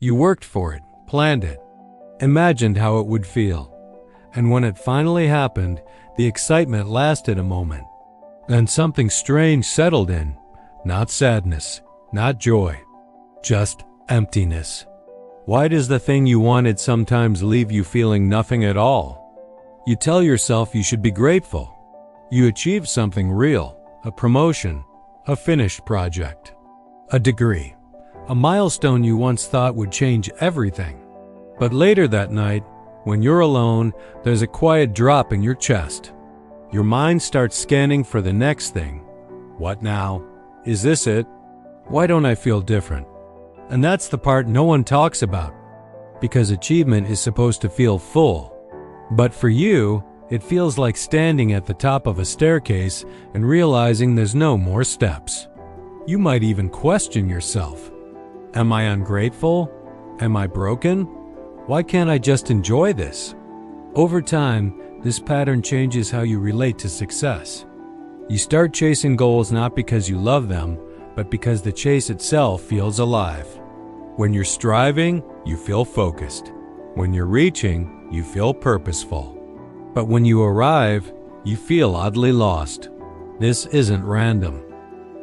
You worked for it, planned it, imagined how it would feel. And when it finally happened, the excitement lasted a moment. Then something strange settled in. Not sadness, not joy, just emptiness. Why does the thing you wanted sometimes leave you feeling nothing at all? You tell yourself you should be grateful. You achieved something real, a promotion, a finished project, a degree, a milestone you once thought would change everything. But later that night, when you're alone, there's a quiet drop in your chest. Your mind starts scanning for the next thing. What now? Is this it? Why don't I feel different? And that's the part no one talks about, because achievement is supposed to feel full. But for you, it feels like standing at the top of a staircase and realizing there's no more steps. You might even question yourself. Am I ungrateful? Am I broken? Why can't I just enjoy this? Over time, this pattern changes how you relate to success. You start chasing goals not because you love them, but because the chase itself feels alive. When you're striving, you feel focused. When you're reaching, you feel purposeful. But when you arrive, you feel oddly lost. This isn't random.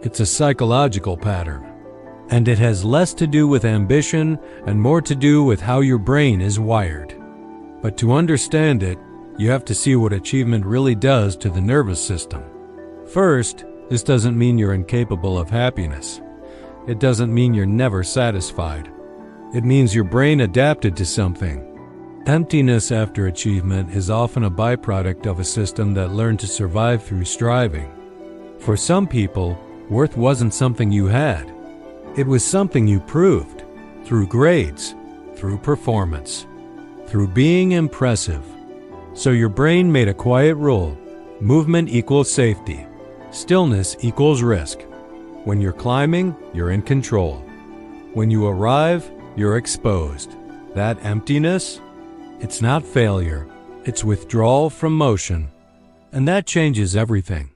It's a psychological pattern. And it has less to do with ambition and more to do with how your brain is wired. But to understand it, you have to see what achievement really does to the nervous system. First, this doesn't mean you're incapable of happiness. It doesn't mean you're never satisfied. It means your brain adapted to something. Emptiness after achievement is often a byproduct of a system that learned to survive through striving. For some people, worth wasn't something you had. It was something you proved, through grades, through performance, through being impressive. So your brain made a quiet rule: movement equals safety, stillness equals risk. When you're climbing, you're in control. When you arrive, you're exposed. That emptiness? It's not failure, it's withdrawal from motion. And that changes everything.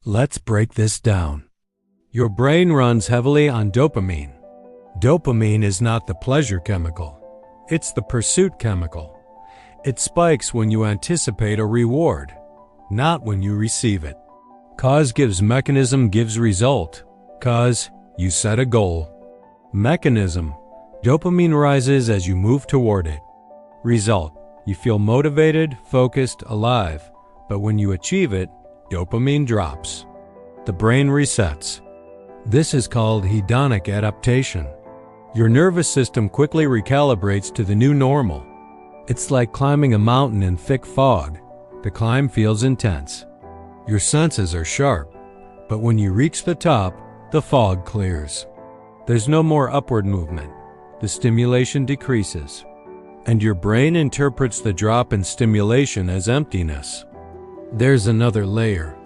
Let's break this down. Your brain runs heavily on dopamine. Dopamine is not the pleasure chemical. It's the pursuit chemical. It spikes when you anticipate a reward, not when you receive it. Cause gives mechanism gives result. Cause, you set a goal. Mechanism, dopamine rises as you move toward it. Result, you feel motivated, focused, alive. But when you achieve it, dopamine drops. The brain resets. This is called hedonic adaptation. Your nervous system quickly recalibrates to the new normal. It's like climbing a mountain in thick fog. The climb feels intense. Your senses are sharp, but when you reach the top, the fog clears. There's no more upward movement. The stimulation decreases. And your brain interprets the drop in stimulation as emptiness. There's another layer.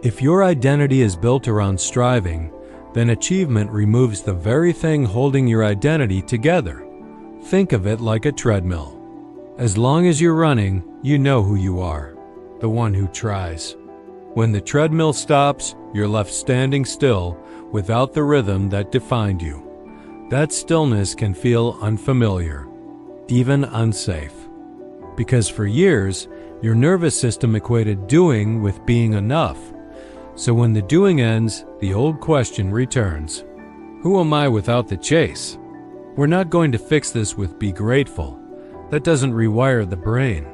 If your identity is built around striving, then achievement removes the very thing holding your identity together. Think of it like a treadmill. As long as you're running, you know who you are, the one who tries. When the treadmill stops, you're left standing still without the rhythm that defined you. That stillness can feel unfamiliar, even unsafe. Because for years, your nervous system equated doing with being enough. So when the doing ends, the old question returns. Who am I without the chase? We're not going to fix this with be grateful. That doesn't rewire the brain.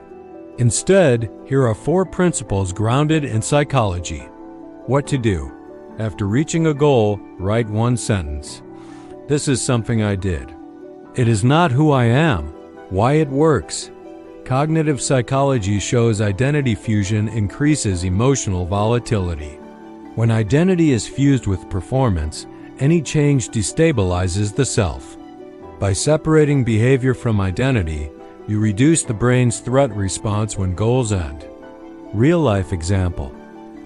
Instead, here are 4 principles grounded in psychology. What to do. After reaching a goal, write 1 sentence. This is something I did. It is not who I am. Why it works. Cognitive psychology shows identity fusion increases emotional volatility. When identity is fused with performance, any change destabilizes the self. By separating behavior from identity, you reduce the brain's threat response when goals end. Real-life example.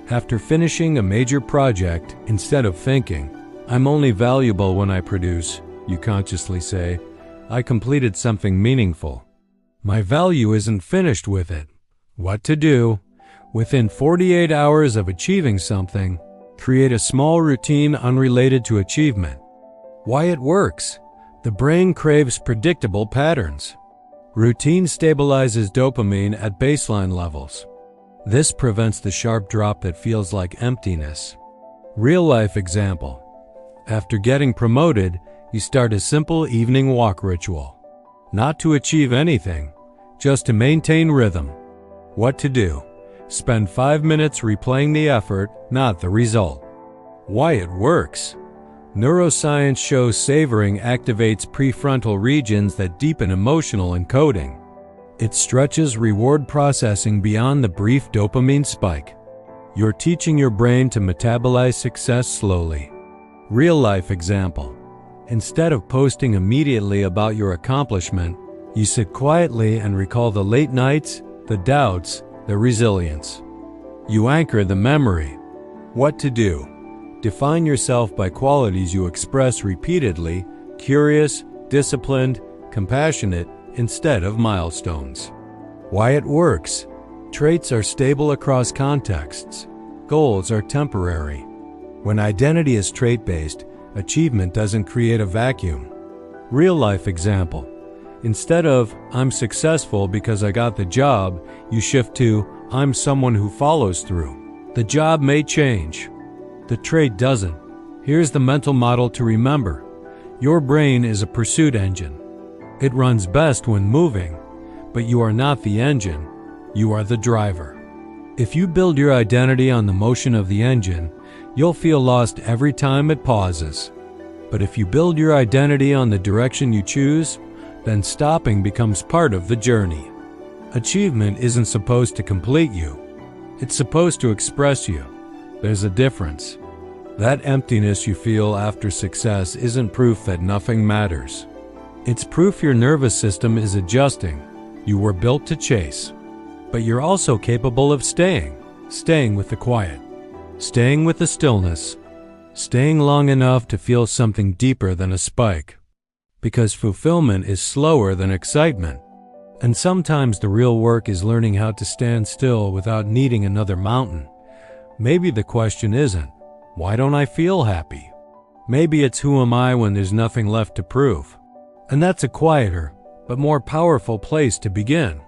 After finishing a major project, instead of thinking, "I'm only valuable when I produce," you consciously say, "I completed something meaningful. My value isn't finished with it." What to do? Within 48 hours of achieving something, create a small routine unrelated to achievement. Why it works? The brain craves predictable patterns. Routine stabilizes dopamine at baseline levels. This prevents the sharp drop that feels like emptiness. Real-life example. After getting promoted, you start a simple evening walk ritual. Not to achieve anything, just to maintain rhythm. What to do? Spend 5 minutes replaying the effort, not the result. Why it works? Neuroscience shows savoring activates prefrontal regions that deepen emotional encoding. It stretches reward processing beyond the brief dopamine spike. You're teaching your brain to metabolize success slowly. Real-life example. Instead of posting immediately about your accomplishment, you sit quietly and recall the late nights, the doubts, the resilience. You anchor the memory. What to do? Define yourself by qualities you express repeatedly: curious, disciplined, compassionate, instead of milestones. Why it works? Traits are stable across contexts. Goals are temporary. When identity is trait-based, achievement doesn't create a vacuum. Real-life example. Instead of, "I'm successful because I got the job," you shift to, "I'm someone who follows through." The job may change. The trait doesn't. Here's the mental model to remember. Your brain is a pursuit engine. It runs best when moving, but you are not the engine. You are the driver. If you build your identity on the motion of the engine, you'll feel lost every time it pauses. But if you build your identity on the direction you choose, then stopping becomes part of the journey. Achievement isn't supposed to complete you. It's supposed to express you. There's a difference. That emptiness you feel after success isn't proof that nothing matters. It's proof your nervous system is adjusting. You were built to chase. But you're also capable of staying with the quiet, staying with the stillness, staying long enough to feel something deeper than a spike. Because fulfillment is slower than excitement. And sometimes the real work is learning how to stand still without needing another mountain. Maybe the question isn't, "Why don't I feel happy?" Maybe it's, "Who am I when there's nothing left to prove?" And that's a quieter, but more powerful place to begin.